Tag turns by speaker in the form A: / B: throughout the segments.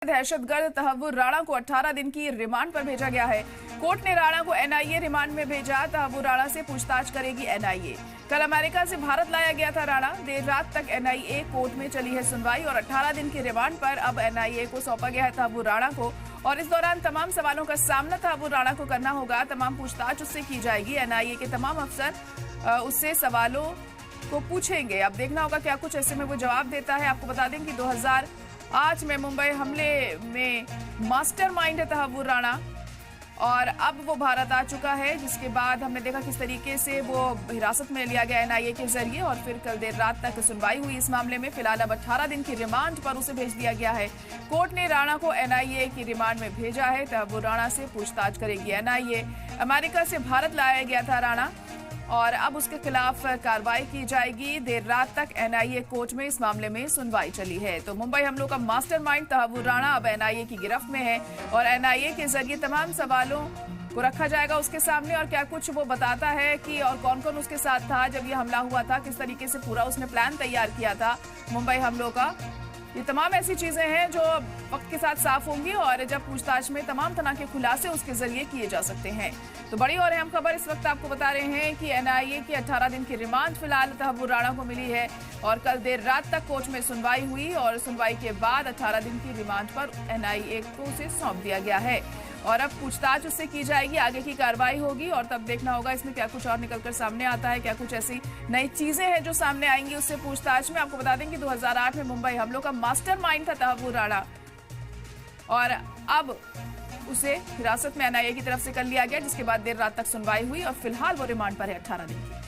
A: दहशतगर्द तहव्वुर राणा को 18 दिन की रिमांड पर भेजा गया है। कोर्ट ने राणा को एनआईए रिमांड में भेजा। तहव्वुर राणा से पूछताछ करेगी एनआईए। कल अमेरिका से भारत लाया गया था राणा। देर रात तक एनआईए कोर्ट में चली है सुनवाई और 18 दिन की रिमांड पर अब एनआईए को सौंपा गया है तहव्वुर राणा को। और इस दौरान तमाम सवालों का सामना तहव्वुर राणा को करना होगा। तमाम पूछताछ उससे की जाएगी। एनआईए के तमाम अफसर उससे सवालों को पूछेंगे। अब देखना होगा क्या कुछ ऐसे में वो जवाब देता है। आपको बता दें कि 2008 में मुंबई हमले में मास्टरमाइंड है तहव्वुर राणा और अब वो भारत आ चुका है, जिसके बाद हमने देखा किस तरीके से वो हिरासत में लिया गया एनआईए के जरिए और फिर कल देर रात तक सुनवाई हुई इस मामले में। फिलहाल अब 18 दिन की रिमांड पर उसे भेज दिया गया है। कोर्ट ने राणा को एनआईए की रिमांड में भेजा है। तहव्वुर राणा से पूछताछ करेगी एनआईए। अमेरिका से भारत लाया गया था राणा और अब उसके खिलाफ कार्रवाई की जाएगी। देर रात तक एनआईए कोर्ट में इस मामले में सुनवाई चली है। तो मुंबई हमलों का मास्टरमाइंड तहव्वुर राणा अब एनआईए की गिरफ्त में है और एनआईए के जरिए तमाम सवालों को रखा जाएगा उसके सामने और क्या कुछ वो बताता है कि और कौन कौन उसके साथ था जब ये हमला हुआ था, किस तरीके से पूरा उसने प्लान तैयार किया था मुंबई हमलों का। ये तमाम ऐसी चीजें हैं जो वक्त के साथ साफ होंगी और जब पूछताछ में तमाम तरह के खुलासे उसके जरिए किए जा सकते हैं। तो बड़ी और अहम खबर इस वक्त आपको बता रहे हैं कि एनआईए की 18 दिन की रिमांड फिलहाल तहव्वुर राणा को मिली है और कल देर रात तक कोर्ट में सुनवाई हुई और सुनवाई के बाद 18 दिन की रिमांड पर एनआईए को उसे सौंप दिया गया है और अब पूछताछ उससे की जाएगी। आगे की कार्रवाई होगी और तब देखना होगा इसमें क्या कुछ और निकलकर सामने आता है, क्या कुछ ऐसी नई चीजें हैं जो सामने आएंगी उससे पूछताछ में। आपको बता दें कि 2008 में मुंबई हमलों का मास्टरमाइंड था तहव्वुर राणा और अब उसे हिरासत में एनआईए की तरफ से कर लिया गया, जिसके बाद देर रात तक सुनवाई हुई और फिलहाल वो रिमांड पर है 18 दिन की।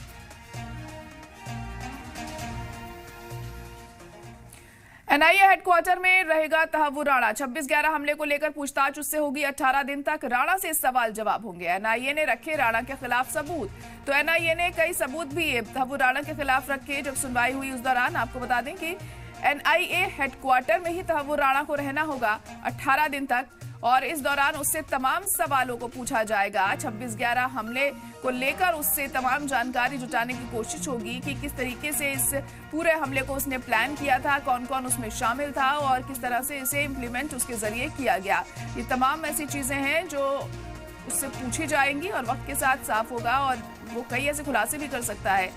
A: एनआईए हेडक्वार्टर में रहेगा तहव्वुर राणा। 26/11 हमले को लेकर पूछताछ उससे होगी 18 दिन तक। राणा से सवाल जवाब होंगे। एनआईए ने रखे राणा के खिलाफ सबूत। तो एनआईए ने कई सबूत भी तहव्वुर राणा के खिलाफ रखे। जब सुनवाई हुई उस दौरान आपको बता दें कि एनआईए हेडक्वार्टर में ही तहव्वुर राणा को रहना होगा 18 दिन तक और इस दौरान उससे तमाम सवालों को पूछा जाएगा। 26/11 हमले को लेकर उससे तमाम जानकारी जुटाने की कोशिश होगी कि किस तरीके से इस पूरे हमले को उसने प्लान किया था, कौन कौन उसमें शामिल था और किस तरह से इसे इम्प्लीमेंट उसके जरिए किया गया। ये तमाम ऐसी चीजें हैं जो उससे पूछी जाएंगी और वक्त के साथ साफ होगा और वो कई ऐसे खुलासे भी कर सकता है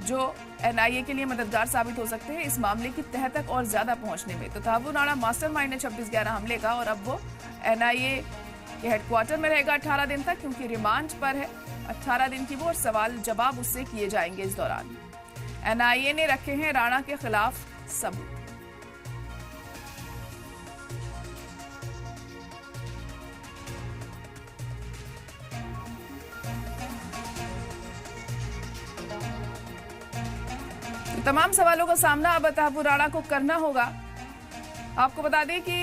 A: जो एनआईए के लिए मददगार साबित हो सकते हैं इस मामले की तह तक और ज्यादा पहुंचने में। तो तहव्वुर राणा मास्टरमाइंड है 26/11 हमले का और अब वो एनआईए के हेडक्वार्टर में रहेगा 18 दिन तक, क्योंकि रिमांड पर है 18 दिन की वो और सवाल जवाब उससे किए जाएंगे। इस दौरान एनआईए ने रखे हैं राणा के खिलाफ सबूत। तमाम सवालों का सामना अब तहव्वुर राणा को करना होगा। आपको बता दें कि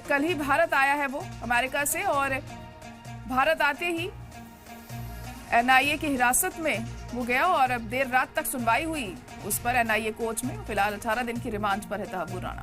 A: कल ही भारत आया है वो अमेरिका से और भारत आते ही एनआईए की हिरासत में वो गया और अब देर रात तक सुनवाई हुई उस पर एनआईए कोर्ट में। फिलहाल 18 दिन की रिमांड पर है तहव्वुर राणा।